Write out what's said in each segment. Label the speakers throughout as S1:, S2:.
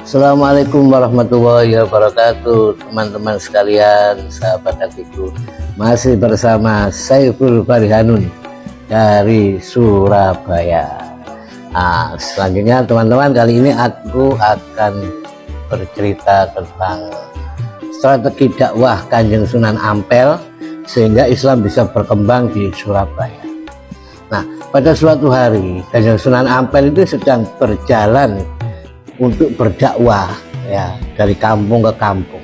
S1: Assalamualaikum warahmatullahi wabarakatuh, teman-teman sekalian, sahabat hatiku. Masih bersama Saiful Farihanun dari Surabaya. Selanjutnya teman-teman, kali ini aku akan bercerita tentang strategi dakwah Kanjeng Sunan Ampel sehingga Islam bisa berkembang di Surabaya. Nah, pada suatu hari Kanjeng Sunan Ampel itu sedang berjalan untuk berdakwah ya, dari kampung ke kampung.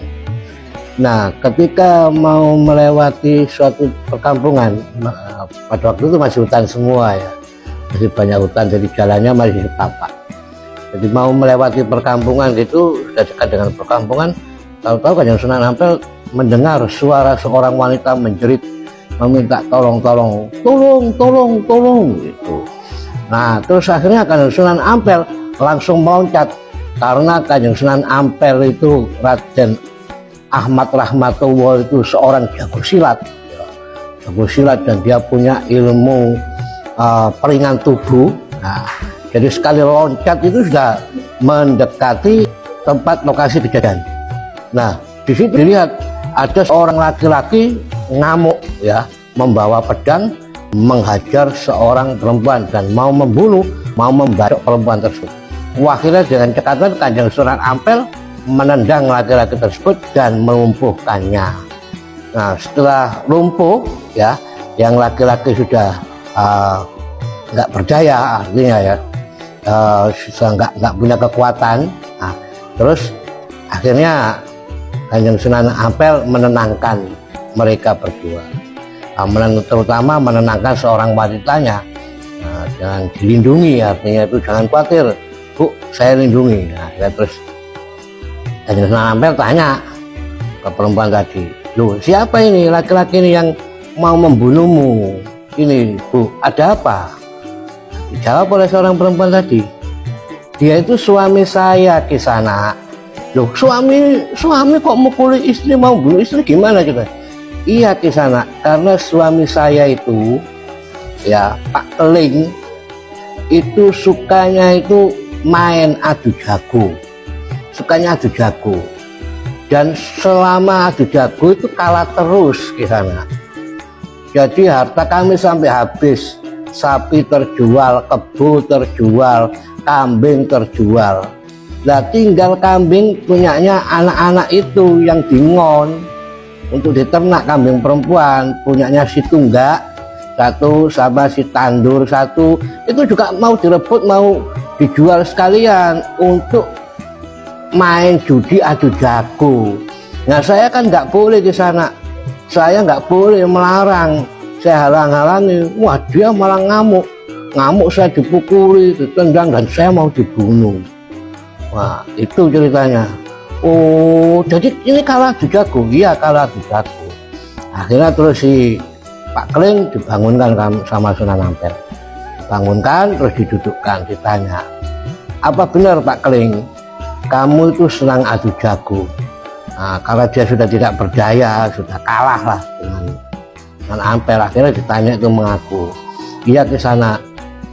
S1: Nah, ketika mau melewati suatu perkampungan, pada waktu itu masih hutan semua ya, masih banyak hutan, jadi jalannya masih setapak. Jadi mau melewati perkampungan gitu, sudah dekat dengan perkampungan, tahu-tahu Kanjeng Sunan Ampel mendengar suara seorang wanita menjerit meminta tolong gitu. Nah, terus akhirnya Kanjeng Sunan Ampel langsung meloncat, karena Kanjeng Sunan Ampel itu Raden Ahmad Rahmatullah itu seorang jago silat, dan dia punya ilmu peringan tubuh. Nah, jadi sekali loncat itu sudah mendekati tempat lokasi kejadian. Nah, di situ dilihat ada seorang laki-laki ngamuk ya, membawa pedang menghajar seorang perempuan dan mau membunuh, mau membacok perempuan tersebut. Akhirnya dengan cekatan Kanjeng Sunan Ampel menendang laki-laki tersebut dan melumpuhkannya. Nah, setelah lumpuh ya, yang laki-laki sudah nggak berdaya, artinya ya sudah nggak punya kekuatan. Nah, terus akhirnya Kanjeng Sunan Ampel menenangkan mereka berdua, terutama menenangkan seorang wanitanya. Nah, jangan dilindungi, artinya itu jangan khawatir, Bu, saya lindungi. Nah, ya, terus Kanjeng Sunan Ampel tanya ke perempuan tadi, loh, siapa ini laki-laki ini yang mau membunuhmu ini, Bu, ada apa? Dijawab oleh seorang perempuan tadi, dia itu suami saya, Kisana. Loh, suami kok mukuli istri, mau bunuh istri, gimana kita? Iya, Kisana, karena suami saya itu ya, Pak Keling itu sukanya itu main adu jago, dan selama adu jago itu kalah terus di sana. Jadi harta kami sampai habis, sapi terjual, kebo terjual, kambing terjual. Nah, tinggal kambing punyanya anak-anak itu yang dingon untuk diternak, kambing perempuan punyanya si Tunggak satu sama si Tandur satu, itu juga mau direbut, mau dijual sekalian untuk main judi adu jago. Nah, saya kan nggak boleh di sana, saya nggak boleh melarang, saya halang-halangi. Wah, dia malah ngamuk, saya dipukuli, ditendang, dan saya mau dibunuh. Wah, itu ceritanya. Oh, jadi ini kalah adu jago? Iya, kalah adu jago. Akhirnya terus si Pak Keling dibangunkan sama Sunan Ampel. Bangunkan, terus didudukkan, ditanya, apa benar Pak Keling, kamu itu senang adu jago? Nah, karena dia sudah tidak berdaya, sudah kalah lah dengan Ampel. Akhirnya ditanya, itu mengaku, iya Kisana,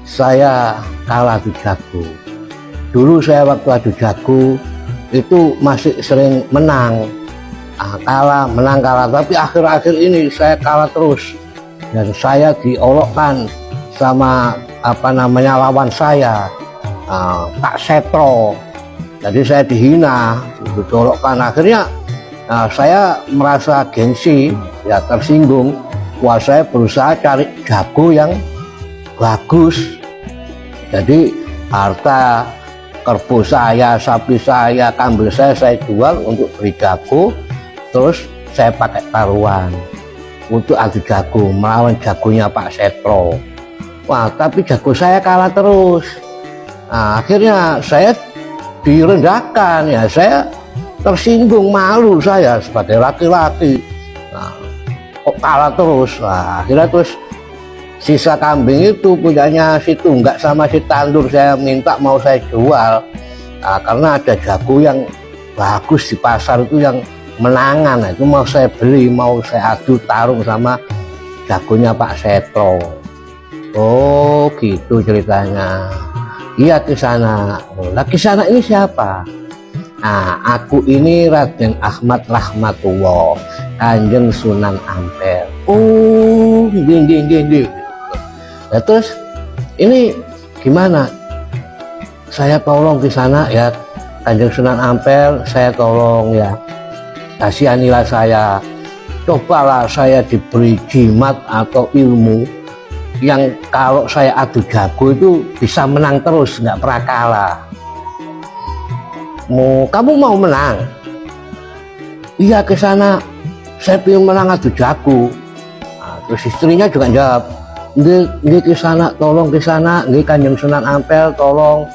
S1: saya kalah adu jago. Dulu saya waktu adu jago itu masih sering menang, kalah, menang, kalah, tapi akhir-akhir ini saya kalah terus, dan saya diolokkan sama lawan saya, Pak Setro. Jadi saya dihina, ditolokkan. Akhirnya saya merasa gengsi ya, tersinggung. Wah, saya berusaha cari jago yang bagus. Jadi harta kerbau saya, sapi saya, kambing saya jual untuk beli jago. Terus saya pakai taruhan untuk adu jago melawan jagonya Pak Setro. Wah, tapi jago saya kalah terus. Nah, akhirnya saya direndahkan ya, saya tersinggung, malu saya sebagai laki-laki. Nah, kok kalah terus? Nah, akhirnya terus sisa kambing itu punyanya si Tunggak sama si Tandur, saya minta mau saya jual. Nah, karena ada jago yang bagus di pasar itu yang menangan, itu mau saya beli, mau saya adu tarung sama jagonya Pak Setro. Oh gitu ceritanya. Iya Kisana. Lah Kisana ini siapa? Nah, aku ini Raden Ahmad Rahmatullah, Kanjeng Sunan Ampel. Oh, gini. Nah, terus ini gimana? Saya tolong Kisana ya, Kanjeng Sunan Ampel, saya tolong ya. Kasihanilah saya. Cobalah saya diberi jimat atau ilmu yang kalau saya adu jago itu bisa menang terus, nggak pernah kalah. Kamu mau menang? Iya Kisana, saya ingin menang adu jago. Nah, terus istrinya juga jawab, nggih Kisana, tolong Kisana, nggih Kanjeng Sunan Ampel, tolong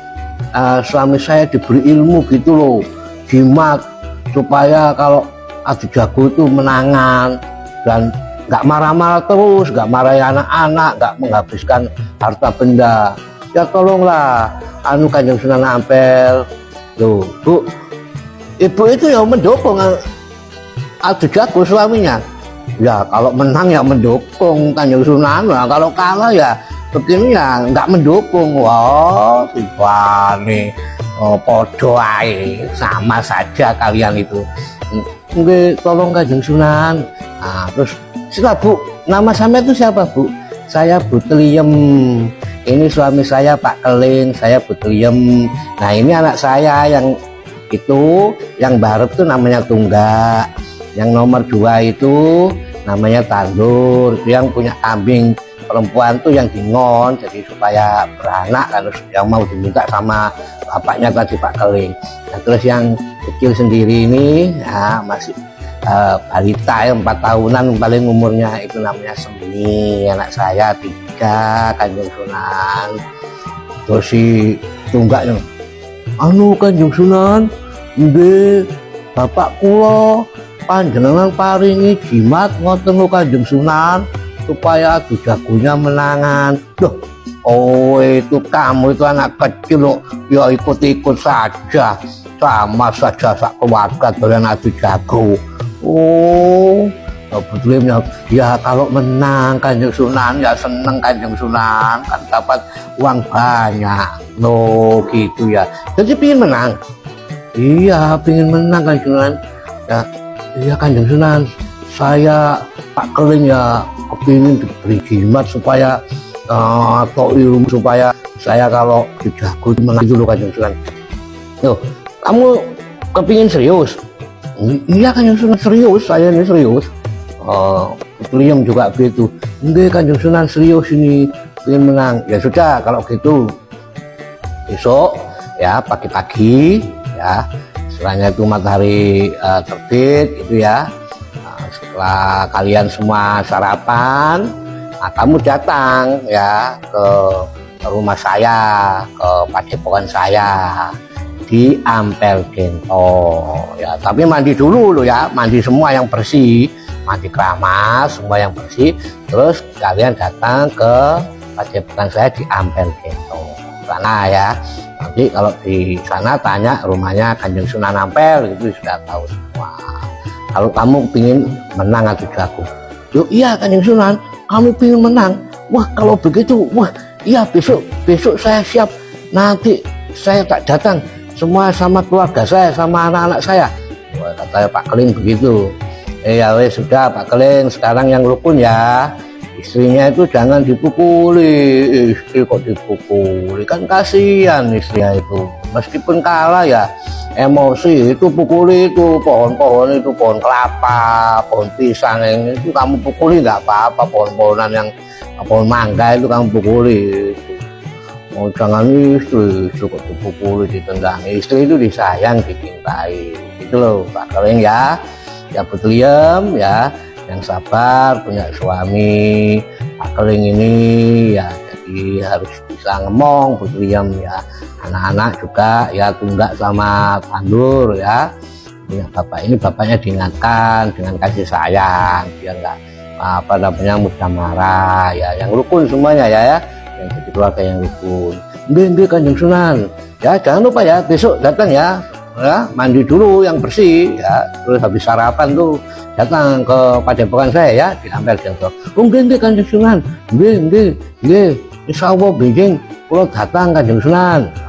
S1: suami saya diberi ilmu gitu loh, jimat supaya kalau adu jago itu menangan dan nggak marah-marah terus, nggak marahi anak-anak, nggak menghabiskan harta benda. Ya tolonglah, Kanjeng Sunan Ampel. Loh, Bu, ibu itu ya mendukung adu jago suaminya. Ya kalau menang ya mendukung Kanjeng Sunan, lah kalau kalah ya begini ya nggak mendukung. Wah, tiba nih, podo ae, sama saja kalian itu. Nggih, tolong Kanjeng Sunan. Nah, terus siapa Bu? Nama sampean itu siapa Bu? Saya Bu Teliem. Ini suami saya Pak Keling, saya Bu Teliem. Nah ini anak saya yang itu, yang barep tuh namanya Tunggak. Yang nomor 2 itu namanya Tandur. Yang punya kambing perempuan tuh yang Dingon, jadi supaya beranak kan, yang mau diminta sama bapaknya tadi Pak Keling. Nah, terus yang kecil sendiri ini ya, masih balita ya, 4 tahunan paling umurnya, itu namanya Semi, anak saya 3 Kanjeng Sunan. Terus si Tunggaknya, Kanjeng Sunan, nggih bapak kula panjenengan paringi jimat ngoten lho Kanjeng Sunan supaya adu jagonya menangan. Loh, oh itu kamu itu anak kecil loh, ya ikut-ikut saja, sama saja sak keluarga doyan adu jago. Oh, betulnya ya kalau menang Kanjeng Sunan ya seneng Kanjeng Sunan, kan dapat uang banyak. Loh gitu ya. Jadi pingin menang. Iya, pingin menang Kanjeng Sunan. Ya, iya Kanjeng Sunan. Saya Pak Keling ya kepingin diberi jimat supaya atau ilmu supaya saya kalau dijago menang dulu Kanjeng Sunan. Loh, kamu kepingin serius? Iya Kanjeng Sunan, serius, saya ini serius. Teliem juga begitu. Enggak Kanjeng Sunan, serius ini, ingin menang. Ya sudah kalau gitu besok ya pagi-pagi ya, setelahnya itu matahari terbit itu ya, setelah kalian semua sarapan, kamu datang ya ke rumah saya, ke padepokan saya di Ampel Gento ya, tapi mandi dulu loh ya, mandi semua yang bersih, mandi keramas semua yang bersih, terus kalian datang ke padepokan saya di Ampel Gento sana ya. Nanti kalau di sana tanya rumahnya Kanjeng Sunan Ampel itu sudah tahu semua. Kalau kamu ingin menang adu jago, yuk iya Kanjeng Sunan, kamu ingin menang. Wah kalau begitu, wah iya besok saya siap, nanti saya tak datang semua sama keluarga saya, sama anak-anak saya. Wah, katanya Pak Keling begitu. Ya wes sudah Pak Keling, sekarang yang rukun ya. Istrinya itu jangan dipukuli. Istri kok dipukuli, kan kasihan istrinya itu. Meskipun kalah ya emosi, itu pukuli, itu pohon-pohon, itu pohon kelapa, pohon pisang yang itu kamu pukuli nggak apa-apa. Pohon-pohonan yang pohon mangga itu kamu pukuli. Oh, jangan istri kok dipukuli, ditendang. Istri itu disayang, dicintai. Itu loh Pak Keling ya. Ya Betuliem ya, yang sabar, punya suami. Pak Keling ini ya jadi harus bisa ngomong Betuliem ya. Anak-anak juga ya, Tunggak sama Tandur ya. Punya bapak ini, bapaknya diingatkan dengan kasih sayang, dia nggak apa namanya mudah marah ya. Yang rukun semuanya ya, yang jadi keluarga yang rukun. Nggih Kanjeng Sunan. Ya jangan lupa ya besok datang ya. Ya, mandi dulu yang bersih ya. Terus habis sarapan tuh datang ke padepokan saya ya di Ampel Gento. Nggih Kanjeng Sunan. Nggih. Insyaallah benjing Kula datang Kanjeng Sunan.